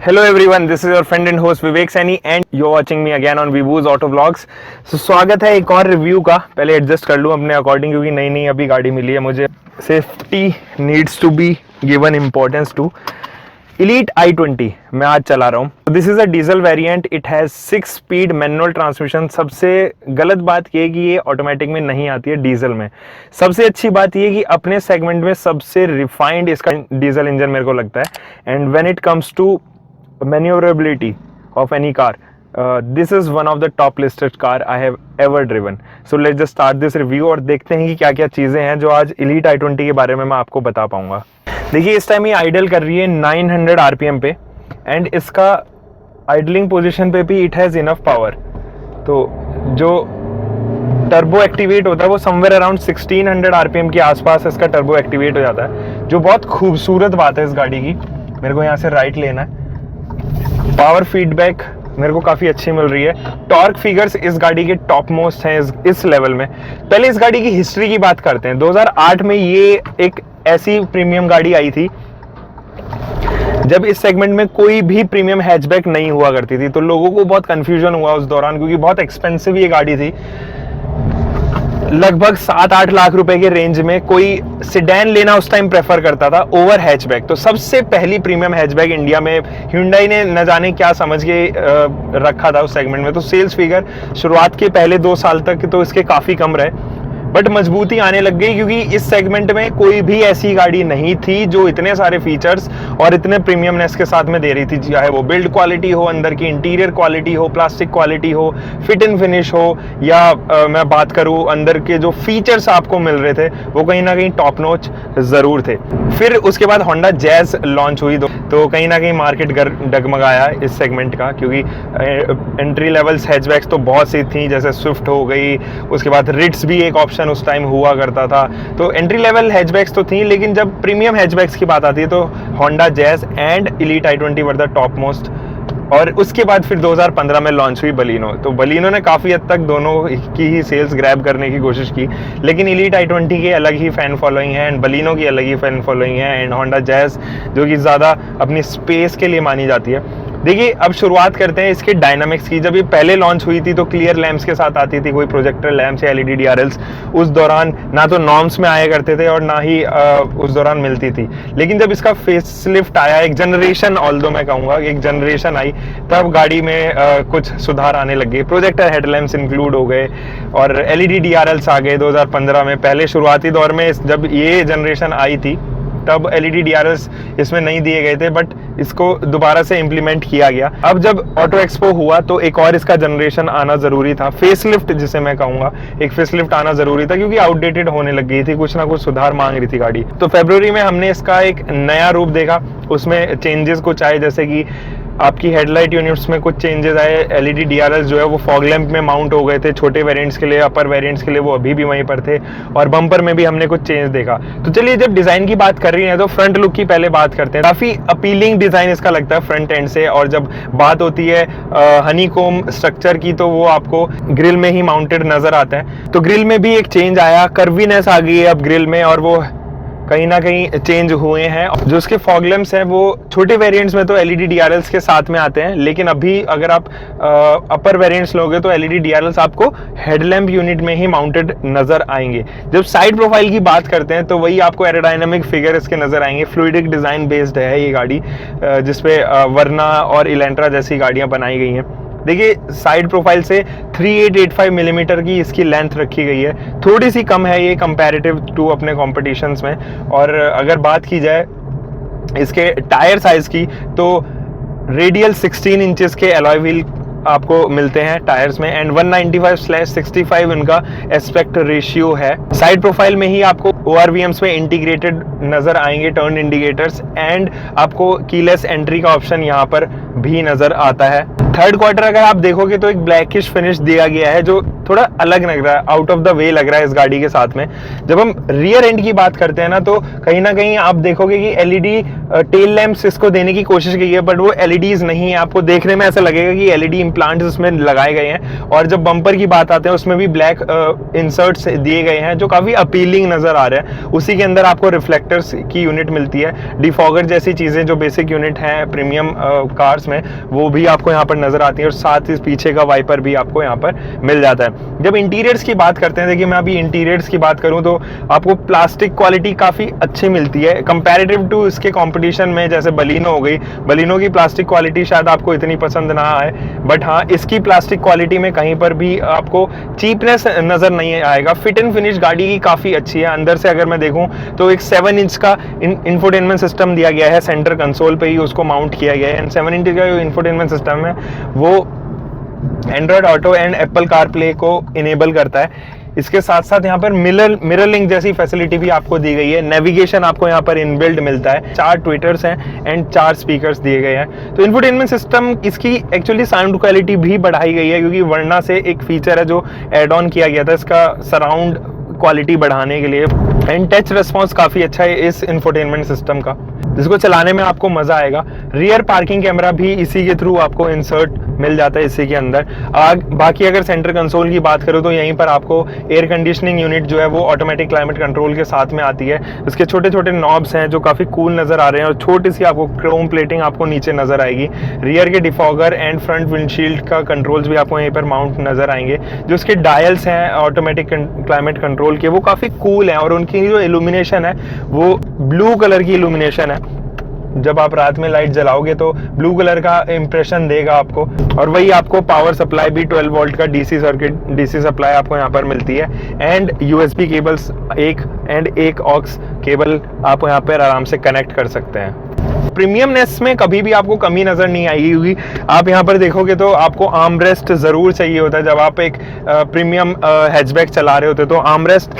Hello everyone, this is your friend and host Vivek Saini and you're watching me again on Vibhu's Auto Vlogs. So स्वागत है एक और review का। पहले adjust कर लूँ अपने अकॉर्डिंग क्योंकि नई नई अभी गाड़ी मिली है मुझे। Safety needs to be given importance to Elite i20 मैं आज चला रहा हूँ। This is a diesel variant, it has 6 speed manual transmission. सबसे गलत बात ये है कि ये ऑटोमेटिक में नहीं आती है डीजल में। सबसे अच्छी बात ये कि अपने सेगमेंट में सबसे रिफाइंड इसका डीजल इंजन मेरे को लगता है। And when it comes to maneuverability of any car, this is one of the top listed car I have ever driven. So let's just start this review और देखते हैं कि क्या क्या चीज़ें हैं जो आज Elite i20 के बारे में मैं आपको बता पाऊंगा। देखिए इस टाइम ये आइडल कर रही है 900 RPM पे एंड इसका आइडलिंग पोजीशन पे भी इट हैज़ इनफ पावर। तो जो टर्बो एक्टिवेट होता है वो समवेयर अराउंड 1600 RPM के आसपास इसका टर्बो एक्टिवेट हो जाता है, जो बहुत खूबसूरत बात है इस गाड़ी की। मेरे को यहाँ से राइट लेना है। पावर फीडबैक मेरे को काफ़ी अच्छी मिल रही है। टॉर्क फिगर्स इस गाड़ी के टॉप मोस्ट हैं इस लेवल में। पहले इस गाड़ी की हिस्ट्री की बात करते हैं। 2008 में ये एक ऐसी प्रीमियम गाड़ी आई थी जब इस सेगमेंट में कोई भी प्रीमियम हैचबैक नहीं हुआ करती थी, तो लोगों को बहुत कंफ्यूजन हुआ उस दौरान क्योंकि बहुत एक्सपेंसिव ये गाड़ी थी। लगभग 7-8 लाख रुपए के रेंज में कोई सिडैन लेना उस टाइम प्रेफर करता था ओवर हैचबैक। तो सबसे पहली प्रीमियम हैचबैक इंडिया में Hyundai ने न जाने क्या समझ के रखा था उस सेगमेंट में। तो सेल्स फिगर शुरुआत के पहले 2 साल तक तो इसके काफ़ी कम रहे, बट मजबूती आने लग गई क्योंकि इस सेगमेंट में कोई भी ऐसी गाड़ी नहीं थी जो इतने सारे फीचर्स और इतने प्रीमियमनेस के साथ में दे रही थी। चाहे वो बिल्ड क्वालिटी हो, अंदर की इंटीरियर क्वालिटी हो, प्लास्टिक क्वालिटी हो, फिट एंड फिनिश हो, या मैं बात करूँ अंदर के जो फीचर्स आपको मिल रहे थे वो कहीं ना कहीं टॉप नॉच ज़रूर थे। फिर उसके बाद होंडा जैज़ लॉन्च हुई तो कहीं ना कहीं मार्केट डगमगाया इस सेगमेंट का, क्योंकि एंट्री लेवल्स हैचबैक्स तो बहुत सी थी, जैसे स्विफ्ट हो गई, उसके बाद रिट्स भी एक ऑप्शन उस टाइम हुआ करता था। तो एंट्री लेवल हैचबैक्स तो थी, लेकिन जब प्रीमियम हैचबैक्स की बात आती है तो Honda jazz and Elite i20 were the top most. और उसके बाद फिर 2015 में लॉन्च हुई बलिनो। तो बलिनो ने काफ़ी हद तक दोनों की ही सेल्स ग्रैब करने की कोशिश की, लेकिन Elite i20 के अलग ही फैन फॉलोइंग है एंड बलिनो की अलग ही फैन फॉलोइंग है, एंड होंडा जैज़ जो कि ज़्यादा अपनी स्पेस के लिए मानी जाती है। देखिए अब शुरुआत करते हैं इसके डायनामिक्स की। जब ये पहले लॉन्च हुई थी तो क्लियर लैंप्स के साथ आती थी, कोई प्रोजेक्टर लैंप्स या LED DRLs उस दौरान ना तो नॉर्म्स में आया करते थे और ना ही उस दौरान मिलती थी। लेकिन जब इसका फेसलिफ्ट आया, एक जनरेशन, ऑल्दो मैं कहूँगा एक जनरेशन आई, तब गाड़ी में कुछ सुधार आने लग गए। प्रोजेक्टर हेडलैम्प्स इंक्लूड हो गए और LED DRLs आ गए 2015 में। पहले शुरुआती दौर में जब ये जनरेशन आई थी तब LED DRLs इसमें नहीं दिए गए थे, बट इसको दोबारा से इम्प्लीमेंट किया गया। अब जब ऑटो एक्सपो हुआ तो एक और इसका जनरेशन आना ज़रूरी था, फेसलिफ्ट जिसे मैं कहूँगा, एक फेसलिफ्ट आना ज़रूरी था क्योंकि आउटडेटेड होने लग गई थी, कुछ ना कुछ सुधार मांग रही थी गाड़ी। तो फरवरी में हमने इसका एक नया रूप देखा, उसमें चेंजेस कुछ आए, जैसे कि आपकी हेडलाइट यूनिट्स में कुछ चेंजेस आए। LED DRLs जो है वो फॉग लैंप में माउंट हो गए थे छोटे वेरिएंट्स के लिए, अपर वेरिएंट्स के लिए वो अभी भी वहीं पर थे, और बम्पर में भी हमने कुछ चेंज देखा। तो चलिए जब डिज़ाइन की बात कर रही है तो फ्रंट लुक की पहले बात करते हैं। काफ़ी अपीलिंग डिज़ाइन इसका लगता है फ्रंट एंड से, और जब बात होती है हनीकोम स्ट्रक्चर की तो वो आपको ग्रिल में ही माउंटेड नज़र आता है। तो ग्रिल में भी एक चेंज आया, कर्वीनेस आ गई है अब ग्रिल में, और वो कहीं ना कहीं चेंज हुए हैं। जो उसके फॉग लैंप्स हैं वो छोटे वेरिएंट्स में तो LED DRLs के साथ में आते हैं, लेकिन अभी अगर आप अपर वेरिएंट्स लोगे तो LED DRLs आपको हेडलैम्प यूनिट में ही माउंटेड नज़र आएंगे। जब साइड प्रोफाइल की बात करते हैं तो वही आपको एरोडायनामिक फिगर इसके नज़र आएंगे। फ्लूइडिक डिज़ाइन बेस्ड है ये गाड़ी, जिसपे वर्ना और इलेंट्रा जैसी गाड़ियाँ बनाई गई हैं। देखिए साइड प्रोफाइल से 3885 मिलीमीटर की इसकी लेंथ रखी गई है, थोड़ी सी कम है ये कंपैरेटिव टू अपने कॉम्पिटिशन्स में। और अगर बात की जाए इसके टायर साइज़ की तो रेडियल 16 इंचेस के अलॉय व्हील आपको मिलते हैं टायर्स में, एंड 195/65 इनका एस्पेक्ट रेशियो है। साइड प्रोफाइल में ही आपको ORVMs में इंटीग्रेटेड नज़र आएंगे टर्न इंडिकेटर्स, एंड आपको कीलेस एंट्री का ऑप्शन यहाँ पर भी नज़र आता है। थर्ड क्वार्टर अगर आप देखोगे तो एक ब्लैकिश फिनिश दिया गया है जो थोड़ा अलग लग रहा है, आउट ऑफ द वे लग रहा है इस गाड़ी के साथ में। जब हम रियर एंड की बात करते हैं ना, तो कहीं ना कहीं आप देखोगे कि एलईडी टेल लैंप्स इसको देने की कोशिश की है, बट वो एलईडीज नहीं है। आपको देखने में ऐसा लगेगा कि एलईडी इम्प्लांट्स इसमें लगाए गए हैं। और जब बम्पर की बात आते हैं उसमें भी ब्लैक इंसर्ट्स दिए गए हैं जो काफी अपीलिंग नजर आ रहे हैं। उसी के अंदर आपको रिफ्लेक्टर्स की यूनिट मिलती है, डिफॉगर जैसी चीजें जो बेसिक यूनिट है प्रीमियम कार्स में, वो भी आपको यहाँ पर नजर आती है। और साथ ही पीछे का वाइपर भी आपको यहाँ पर मिल जाता है। जब इंटीरियर्स की बात करते हैं, देखिए मैं अभी इंटीरियर्स की बात करूं तो आपको प्लास्टिक क्वालिटी काफी अच्छी मिलती है कंपैरेटिव टू इसके कंपटीशन में, जैसे बलिनो हो गई। बलिनो की प्लास्टिक क्वालिटी शायद आपको इतनी पसंद ना आए, बट हाँ इसकी प्लास्टिक क्वालिटी में कहीं पर भी आपको चीपनेस नजर नहीं आएगा। फिट एंड फिनिश गाड़ी की काफी अच्छी है। अंदर से अगर मैं देखूं तो एक 7 इंच का इंफोटेनमेंट सिस्टम दिया गया है, सेंटर कंसोल पे ही उसको माउंट किया गया है। एंड 7 इंच का जो इंफोटेनमेंट सिस्टम है वो Android auto and Apple CarPlay को इनेबल करता है। इसके साथ साथ यहाँ पर मिरर लिंक जैसी फैसिलिटी भी आपको दी गई है। नेविगेशन आपको यहाँ पर इनबिल्ट मिलता है। 4 ट्विटर्स हैं एंड 4 स्पीकर्स दिए गए हैं। तो इंफोटेनमेंट सिस्टम इसकी एक्चुअली साउंड क्वालिटी भी बढ़ाई गई है, क्योंकि वर्ना से एक फीचर है जो एड ऑन किया गया था इसका सराउंड क्वालिटी बढ़ाने के लिए। एंड टच रिस्पॉन्स काफ़ी अच्छा है इस इंफोटेनमेंट सिस्टम का, जिसको चलाने में आपको मज़ा आएगा। रियर पार्किंग कैमरा भी इसी के थ्रू आपको इंसर्ट मिल जाता है इसी के अंदर। बाकी अगर सेंटर कंसोल की बात करूँ तो यहीं पर आपको एयर कंडीशनिंग यूनिट जो है वो ऑटोमेटिक क्लाइमेट कंट्रोल के साथ में आती है। इसके छोटे छोटे नॉब्स हैं जो काफ़ी कूल नज़र आ रहे हैं, और छोटी सी आपको क्रोम प्लेटिंग आपको नीचे नज़र आएगी। रियर के डिफॉगर एंड फ्रंट विंडशील्ड का कंट्रोल्स भी आपको यहीं पर माउंट नज़र आएंगे। जो उसके डायल्स हैं ऑटोमेटिक क्लाइमेट कंट्रोल के, वो काफ़ी कूल हैं, और उनकी जो इल्यूमिनेशन है वो ब्लू कलर की इल्यूमिनेशन है। जब आप रात में लाइट जलाओगे तो ब्लू कलर का इंप्रेशन देगा आपको। और वही आपको पावर सप्लाई भी 12 वोल्ट का डीसी सप्लाई आपको यहाँ पर मिलती है। एंड यूएसबी केबल्स एक ऑक्स केबल आप यहाँ पर आराम से कनेक्ट कर सकते हैं। प्रीमियमनेस में कभी भी आपको कमी नजर नहीं आएगी, क्योंकि आप यहाँ पर देखोगे तो आपको आर्मरेस्ट जरूर चाहिए होता है। जब आप एक प्रीमियम हैचबैक चला रहे होते तो आर्मरेस्ट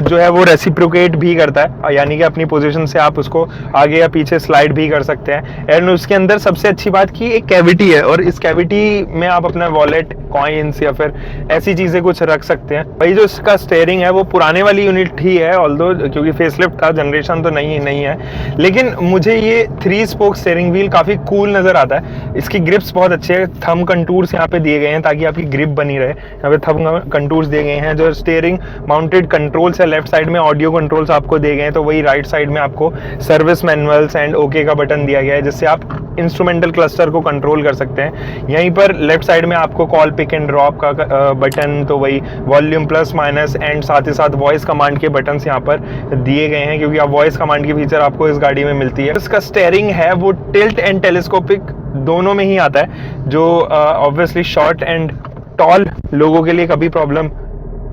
जो है वो रेसिप्रोकेट भी करता है, यानी कि अपनी पोजीशन से आप उसको आगे या पीछे स्लाइड भी कर सकते हैं। एंड उसके अंदर सबसे अच्छी बात की एक कैविटी है, और इस कैविटी में आप अपना वॉलेट, कॉइन्स या फिर ऐसी चीजें कुछ रख सकते हैं। वही जो इसका स्टीयरिंग है वो पुराने वाली यूनिट ही है, ऑल्दो क्योंकि फेसलिफ्ट का जनरेशन तो नहीं है, लेकिन मुझे ये 3 स्पोक स्टीयरिंग व्हील काफी कूल नजर आता है। इसकी ग्रिप्स बहुत अच्छे हैं। थंब कंटूर्स यहाँ पे दिए गए हैं ताकि आपकी ग्रिप बनी रहे। यहाँ पे थंब कंटूर्स दिए गए हैं। जो स्टीयरिंग माउंटेड कंट्रोल्स है, लेफ्ट साइड में ऑडियो कंट्रोल्स आपको दिए गए हैं, तो वही राइट साइड में आपको सर्विस मैनुअल्स एंड ओके का बटन दिया गया है, जिससे आप इंस्ट्रूमेंटल क्लस्टर को कंट्रोल कर सकते हैं। यहीं पर लेफ्ट साइड में आपको कॉल पिक एंड ड्रॉप का बटन, तो वही वॉल्यूम प्लस माइनस एंड साथ ही साथ वॉइस कमांड के बटन्स यहाँ पर दिए गए हैं, क्योंकि आप वॉइस कमांड की फीचर आपको इस गाड़ी में मिलती है। इसका स्टीयरिंग है वो टिल्ट एंड टेलीस्कोपिक दोनों में ही आता है, जो ऑब्वियसली शॉर्ट एंड टॉल लोगों के लिए कभी प्रॉब्लम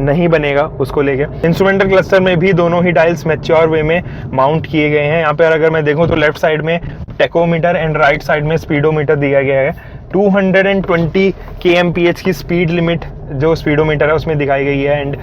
नहीं बनेगा उसको लेके। इंस्ट्रूमेंटल क्लस्टर में भी दोनों ही डायल्स मैच्योर वे में माउंट किए गए हैं। यहाँ पे अगर मैं देखूं तो लेफ्ट साइड में टेकोमीटर एंड राइट साइड में स्पीडोमीटर दिया गया है। 220 kmph की स्पीड लिमिट जो स्पीडोमीटर है उसमें दिखाई गई है। एंड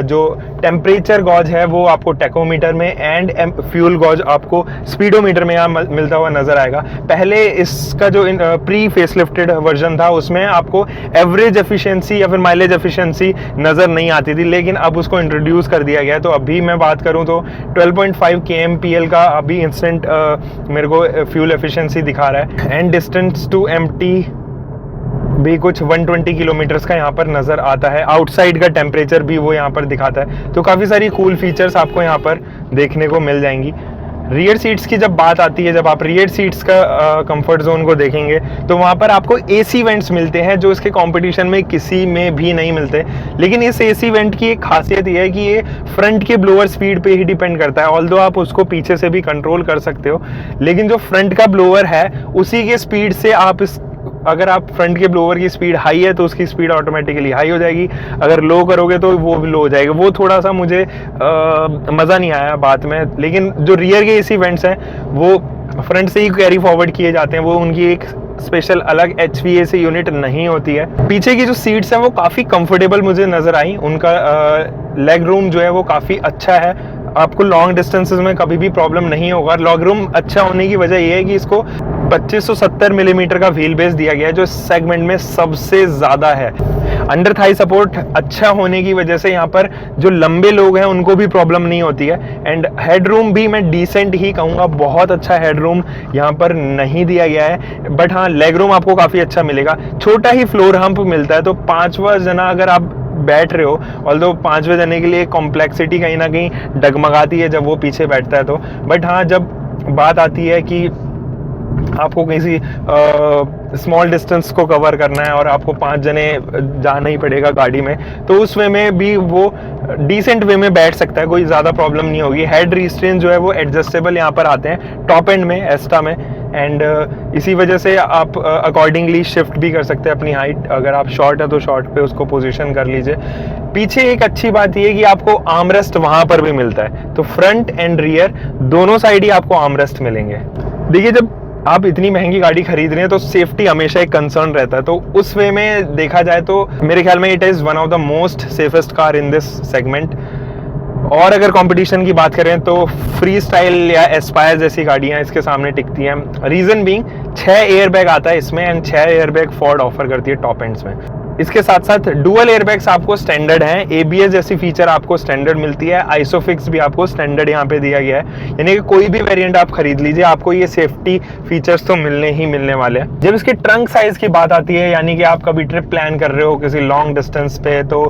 जो टेम्परेचर गॉज है वो आपको टेकोमीटर में एंड फ्यूल गॉज आपको स्पीडोमीटर में यहाँ मिलता हुआ नजर आएगा। पहले इसका जो प्री फेसलिफ्टेड वर्जन था उसमें आपको एवरेज एफिशिएंसी या फिर माइलेज एफिशिएंसी नजर नहीं आती थी, लेकिन अब उसको इंट्रोड्यूस कर दिया गया है। तो अभी मैं बात करूं तो 12.5 kmpl का अभी इंस्टेंट मेरे को फ्यूल एफिशिएंसी दिखा रहा है। एंड डिस्टेंस टू एम्प्टी भी कुछ 120 किलोमीटर्स का यहाँ पर नजर आता है। आउटसाइड का टेम्परेचर भी वो यहाँ पर दिखाता है। तो काफ़ी सारी कूल फीचर्स आपको यहाँ पर देखने को मिल जाएंगी। रियर सीट्स की जब बात आती है, जब आप रियर सीट्स का कंफर्ट जोन को देखेंगे तो वहाँ पर आपको एसी वेंट्स मिलते हैं, जो इसके कंपटीशन में किसी में भी नहीं मिलते। लेकिन इस एसी वेंट की एक खासियत ये है कि ये फ्रंट के ब्लोअर स्पीड पे ही डिपेंड करता है। ऑल्दो आप उसको पीछे से भी कंट्रोल कर सकते हो, लेकिन जो फ्रंट का ब्लोअर है उसी के स्पीड से आप अगर आप फ्रंट के ब्लोअर की स्पीड हाई है तो उसकी स्पीड ऑटोमेटिकली हाई हो जाएगी, अगर लो करोगे तो वो भी लो हो जाएगा। वो थोड़ा सा मुझे मज़ा नहीं आया बात में। लेकिन जो रियर के एसी वेंट्स हैं वो फ्रंट से ही कैरी फॉरवर्ड किए जाते हैं, वो उनकी एक स्पेशल अलग HVAC यूनिट नहीं होती है। पीछे की जो सीट्स हैं वो काफ़ी कंफर्टेबल मुझे नज़र आई। उनका लेग रूम जो है वो काफ़ी अच्छा है। आपको लॉन्ग डिस्टेंसेस में कभी भी प्रॉब्लम नहीं होगा। लॉग रूम अच्छा होने की वजह यह है कि इसको 2570 मिलीमीटर का व्हील बेस दिया गया है, जो इस सेगमेंट में सबसे ज़्यादा है। अंडर थाई सपोर्ट अच्छा होने की वजह से यहाँ पर जो लंबे लोग हैं उनको भी प्रॉब्लम नहीं होती है। एंड हेड रूम भी मैं डिसेंट ही कहूँगा, बहुत अच्छा हेड रूम यहाँ पर नहीं दिया गया है, बट हाँ लेग रूम आपको काफ़ी अच्छा मिलेगा। छोटा ही फ्लोर हम्प मिलता है, तो 5वां जना अगर आप बैठ रहे हो, ऑल्दो 5वें जने के लिए कॉम्प्लेक्सिटी कहीं ना कहीं डगमगाती है जब वो पीछे बैठता है तो, बट हाँ जब बात आती है कि आपको किसी स्मॉल डिस्टेंस को कवर करना है और आपको 5 जने जाना ही पड़ेगा गाड़ी में, तो उस वे में भी वो डिसेंट वे में बैठ सकता है, कोई ज़्यादा प्रॉब्लम नहीं होगी। हेड रिस्ट्रेन जो है वो एडजस्टेबल यहाँ पर आते हैं टॉप एंड में, एस्टा में, एंड इसी वजह से आप अकॉर्डिंगली शिफ्ट भी कर सकते हैं अपनी हाइट। अगर आप शॉर्ट है तो शॉर्ट पे उसको पोजीशन कर लीजिए। पीछे एक अच्छी बात ये है कि आपको आर्मरेस्ट वहाँ पर भी मिलता है, तो फ्रंट एंड रियर दोनों साइड ही आपको आर्मरेस्ट मिलेंगे। देखिए जब आप इतनी महंगी गाड़ी खरीद रहे हैं तो सेफ्टी हमेशा एक कंसर्न रहता है, तो उस वे में देखा जाए तो मेरे ख्याल में it is one of the most safest car in this segment. और अगर कंपटीशन की बात करें तो फ्री स्टाइल या एस्पायर जैसी गाड़ियां इसके सामने टिकती हैं। रीज़न बीइंग 6 एयरबैग आता है इसमें, एंड 6 एयरबैग फोर्ड ऑफर करती है टॉप एंड्स में। इसके साथ साथ डुअल एयरबैग्स आपको स्टैंडर्ड हैं, एबीएस जैसी फीचर आपको स्टैंडर्ड मिलती है, आइसोफिक्स भी आपको स्टैंडर्ड यहाँ पे दिया गया है, यानी कि कोई भी वेरिएंट आप खरीद लीजिए आपको ये सेफ्टी फीचर्स तो मिलने ही मिलने वाले हैं। जब इसके ट्रंक साइज की बात आती है, यानी कि आप कभी ट्रिप प्लान कर रहे हो किसी लॉन्ग डिस्टेंस पे, तो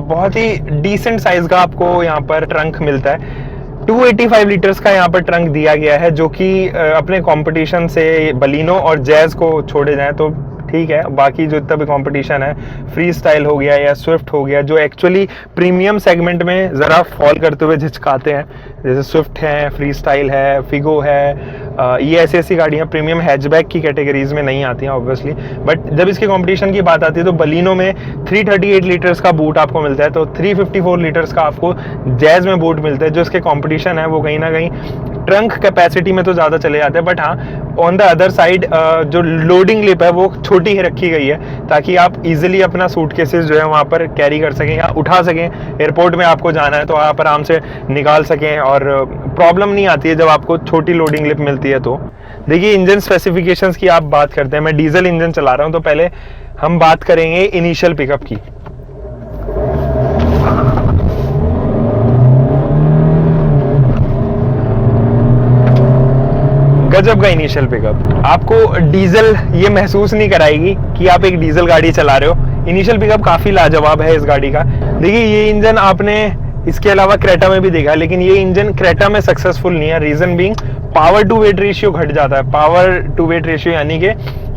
बहुत ही डिसेंट साइज का आपको यहाँ पर ट्रंक मिलता है। 285 लीटर्स का यहाँ पर ट्रंक दिया गया है, जो कि अपने कंपटीशन से बलिनो और जैज को छोड़े जाए तो ठीक है, बाकी जो इतना भी कंपटीशन है, फ्री स्टाइल हो गया या स्विफ्ट हो गया, जो एक्चुअली प्रीमियम सेगमेंट में ज़रा फॉल करते हुए झिझकाते हैं, जैसे स्विफ्ट है, फ्री स्टाइल है, फिगो है, ये ऐसी गाड़ियाँ प्रीमियम हैचबैक की कैटेगरीज में नहीं आती हैं ऑब्वियसली। बट जब इसके कंपटीशन की बात आती है तो बलिनो में 338 लीटर्स का बूट आपको मिलता है, तो 354 लीटर्स का आपको जैज में बूट मिलता है। जो इसके कंपटीशन है वो कहीं ना कहीं ट्रंक कैपेसिटी में तो ज़्यादा चले जाते हैं, बट हाँ ऑन द अदर साइड जो लोडिंग लिप है वो छोटी ही रखी गई है, ताकि आप इजीली अपना सूटकेसेस जो है वहाँ पर कैरी कर सकें या उठा सकें। एयरपोर्ट में आपको जाना है तो आप आराम से निकाल सकें और प्रॉब्लम नहीं आती है जब आपको छोटी लोडिंग लिप मिलती है। तो देखिए इंजन स्पेसिफिकेशंस की आप बात करते हैं, मैं डीजल इंजन चला रहा हूँ, तो पहले हम बात करेंगे इनिशियल पिकअप की। गजब का इनिशियल पिकअप, आपको डीजल ये महसूस नहीं कराएगी कि आप एक डीजल गाड़ी चला रहे हो। इनिशियल पिकअप काफी लाजवाब है इस गाड़ी का। देखिए ये इंजन आपने इसके अलावा क्रेटा में भी देखा, लेकिन ये इंजन क्रेटा में सक्सेसफुल नहीं है। Reason being power to weight ratio घट जाता है। पावर टू वेट रेशियो यानी कि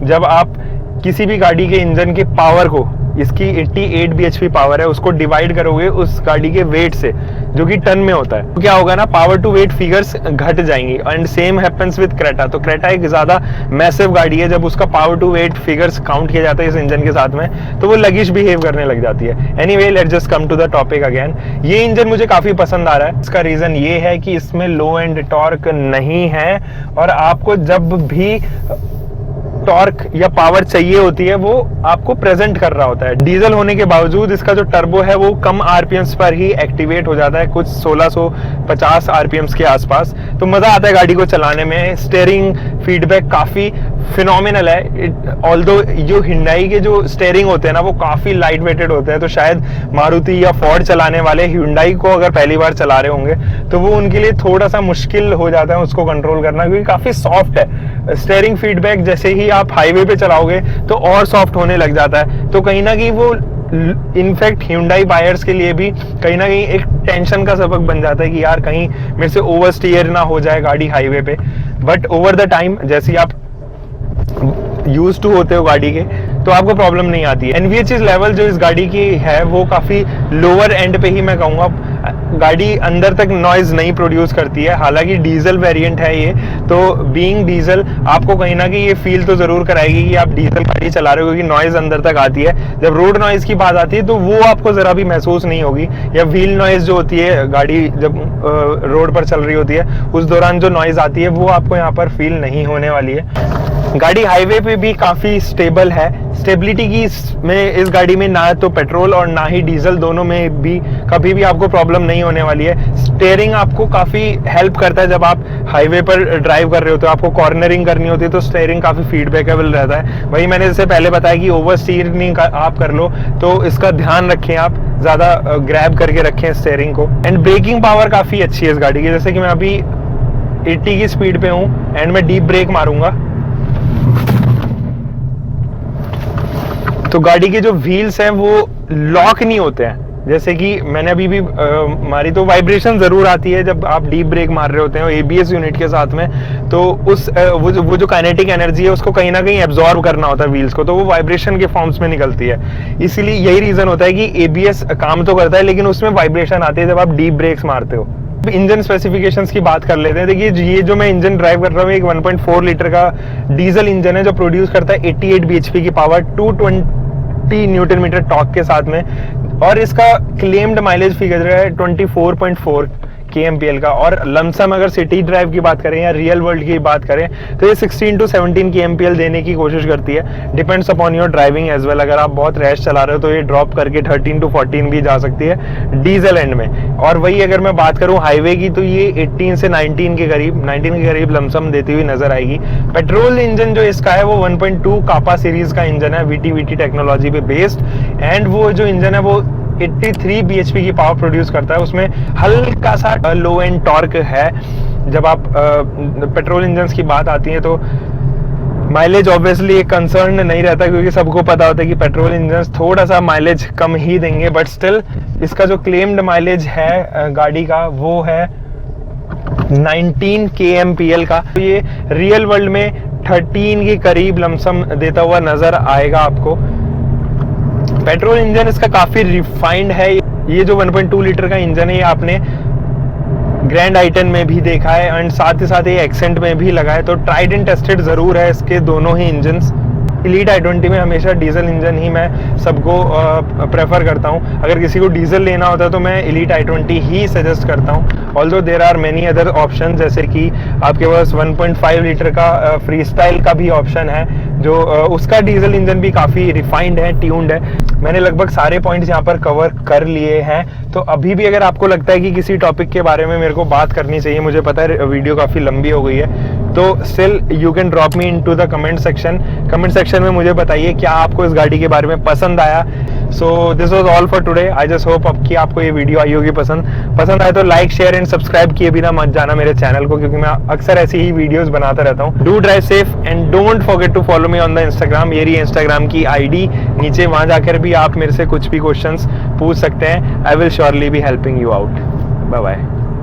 जब आप किसी भी गाड़ी के इंजन के पावर को, इसकी 88 bhp पावर है, उसको डिवाइड करोगे उस गाड़ी के वेट से, जो कि टन में होता है, तो क्या होगा ना, पावर टू वेट फिगर्स घट जाएंगी। And same happens with Creta. तो क्रेटा एक ज्यादा मैसिव गाड़ी है, जब उसका power to weight figures count किया जाता है इस इंजन के साथ में, तो वो लगिश बिहेव करने लग जाती है। Anyway let's just come to the topic again. ये इंजन मुझे काफी पसंद आ रहा है। इसका रीजन ये है कि इसमें लो एंड टॉर्क नहीं है, और आपको जब भी टॉर्क या पावर चाहिए होती है वो आपको प्रेजेंट कर रहा होता है। डीजल होने के बावजूद इसका जो टर्बो है वो कम आरपीएम्स पर ही एक्टिवेट हो जाता है, कुछ 1650 आरपीएम्स के आसपास। तो मजा आता है गाड़ी को चलाने में। स्टीयरिंग फीडबैक काफी फिनोमिनल है। ऑल्दो जो हिंडाई के जो स्टीयरिंग होते हैं ना वो काफी लाइट वेटेड होते हैं, तो शायद मारुति या फोर्ड चलाने वाले हिंडाई को अगर पहली बार चला रहे होंगे तो वो उनके लिए थोड़ा सा मुश्किल हो जाता है उसको कंट्रोल करना, क्योंकि काफी सॉफ्ट है। स्टीयरिंग फीडबैक जैसे ही आप हाईवे पे चलाओगे तो और सॉफ्ट होने लग जाता है। तो कहीं ना कहीं वो इनफैक्ट Hyundai बायर्स के लिए भी कहीं ना कहीं एक टेंशन का सबक बन जाता है कि यार कहीं मेरे से ओवर स्टीयर ना हो जाए गाड़ी हाईवे पे। बट ओवर द टाइम जैसे आप यूज टू होते हो गाड़ी के, तो आपको प्रॉब्लम नहीं आती है। एनवीएचएस लेवल जो इस गाड़ी की है वो काफी लोअर एंड पे ही मैं कहूँगा। गाड़ी अंदर तक नॉइज नहीं प्रोड्यूस करती है, हालांकि डीजल वेरिएंट है ये, तो बीइंग डीजल आपको कहीं ना कहीं ये फील तो जरूर कराएगी कि आप डीजल गाड़ी चला रहे हो, क्योंकि नॉइज अंदर तक आती है। जब रोड नॉइज की बात आती है तो वो आपको जरा भी महसूस नहीं होगी, या व्हील नॉइज जो होती है गाड़ी जब रोड पर चल रही होती है उस दौरान जो नॉइज आती है वो आपको यहाँ पर फील नहीं होने वाली है। गाड़ी हाईवे पे भी काफी स्टेबल है। स्टेबिलिटी की में इस गाड़ी में ना तो पेट्रोल और ना ही डीजल, दोनों में भी कभी भी आपको प्रॉब्लम नहीं होने वाली है। स्टीयरिंग आपको काफी हेल्प करता है जब आप हाईवे पर ड्राइव कर रहे हो, तो आपको कॉर्नरिंग करनी होती है तो स्टीयरिंग काफी फीडबैकेबल रहता है। वही मैंने जैसे पहले बताया कि ओवर स्टीयरिंग आप कर लो तो इसका ध्यान रखें, आप ज्यादा ग्रैब करके रखें स्टीयरिंग को। एंड ब्रेकिंग पावर काफी अच्छी है इस गाड़ी की। जैसे कि मैं अभी 80 की स्पीड पे हूँ एंड मैं डीप ब्रेक मारूंगा तो गाड़ी के जो व्हील्स हैं वो लॉक नहीं होते हैं। जैसे कि मैंने अभी भी मारी तो वाइब्रेशन जरूर आती है जब आप डीप ब्रेक मार रहे होते हैं एबीएस यूनिट के साथ में, तो उस वो जो काइनेटिक एनर्जी है उसको कहीं ना कहीं एब्जॉर्ब करना होता है व्हील्स को, तो वो वाइब्रेशन के फॉर्म्स में निकलती है। इसीलिए यही रीजन होता है कि एबीएस काम तो करता है लेकिन उसमें वाइब्रेशन आती है जब आप डीप ब्रेक्स मारते हो। इंजन स्पेसिफिकेशंस की बात कर लेते हैं। देखिए ये जो मैं इंजन ड्राइव कर रहा हूँ एक 1.4 लीटर का डीजल इंजन है जो प्रोड्यूस करता है 88 bhp की पावर, 220 न्यूटन मीटर टॉर्क के साथ में, और इसका क्लेम्ड माइलेज फिगर है 24.4 kmpl का। और लमसम अगर सिटी ड्राइव की बात करें या रियल वर्ल्ड की बात करें तो ये 16 to 17 kmpl देने की कोशिश करती है। Depends upon your driving as well. अगर आप बहुत रैश चला रहे हो तो ये ड्रॉप करके 13 to 14 भी जा सकती है डीजल एंड में। और वही अगर मैं बात करूं हाईवे की तो ये 18 से 19 के करीब लमसम देती हुई नजर आएगी। पेट्रोल इंजन जो इसका है वो 1.2 कापा सीरीज का इंजन है, VT टेक्नोलॉजी पे बेस्ड, एंड वो जो इंजन है वो 83 bhp की पावर प्रोड्यूस करता है। उसमें हल्का सा लो एंड टॉर्क है। जब आप पेट्रोल इंजन्स की बात आती है तो माइलेज ऑब्वियसली एक कंसर्न नहीं रहता क्योंकि सबको पता होता है कि पेट्रोल इंजन्स थोड़ा सा माइलेज कम ही देंगे, बट स्टिल इसका जो क्लेम्ड माइलेज है गाड़ी का वो है 19 kmpl का। तो ये रियल वर्ल्ड में 13 के करीब लमसम देता हुआ नजर आएगा आपको। पेट्रोल इंजन इसका काफी रिफाइंड है। ये जो 1.2 लीटर का इंजन है ये आपने ग्रैंड आइटन में भी देखा है एंड साथ ही साथ ये एक्सेंट में भी लगा है, तो ट्राइड एंड टेस्टेड जरूर है इसके दोनों ही इंजन्स। एलीट i20 में हमेशा डीजल इंजन ही मैं सबको प्रेफर करता हूं। अगर किसी को डीजल लेना होता है तो मैं एलीट i20 ही सजेस्ट करता हूं। Although there are many other option, जैसे कि आपके पास 1.5 लीटर का फ्री स्टाइल का भी ऑप्शन है जो उसका डीजल इंजन भी काफ़ी रिफाइंड है, ट्यून्ड है। मैंने लगभग सारे पॉइंट्स यहाँ पर कवर कर लिए हैं। तो अभी भी अगर आपको लगता है कि किसी टॉपिक के बारे में मेरे को बात करनी चाहिए, मुझे पता है वीडियो काफ़ी लंबी हो गई है, तो still you can drop me into the comment section. Comment section में मुझे बताइए क्या आपको इस गाड़ी के बारे में पसंद आया। So this was all for today. I just hope कि आपको ये वीडियो आई होगी पसंद आए तो लाइक शेयर एंड सब्सक्राइब किए बिना मत जाना मेरे चैनल को, क्योंकि मैं अक्सर ऐसी ही वीडियोस बनाता रहता हूँ। Do drive safe and don't forget to follow me on the Instagram. मेरी इंस्टाग्राम की ID नीचे, वहां जाकर भी आप मेरे से कुछ भी क्वेश्चंस पूछ सकते हैं। I will surely be helping you out. Bye bye.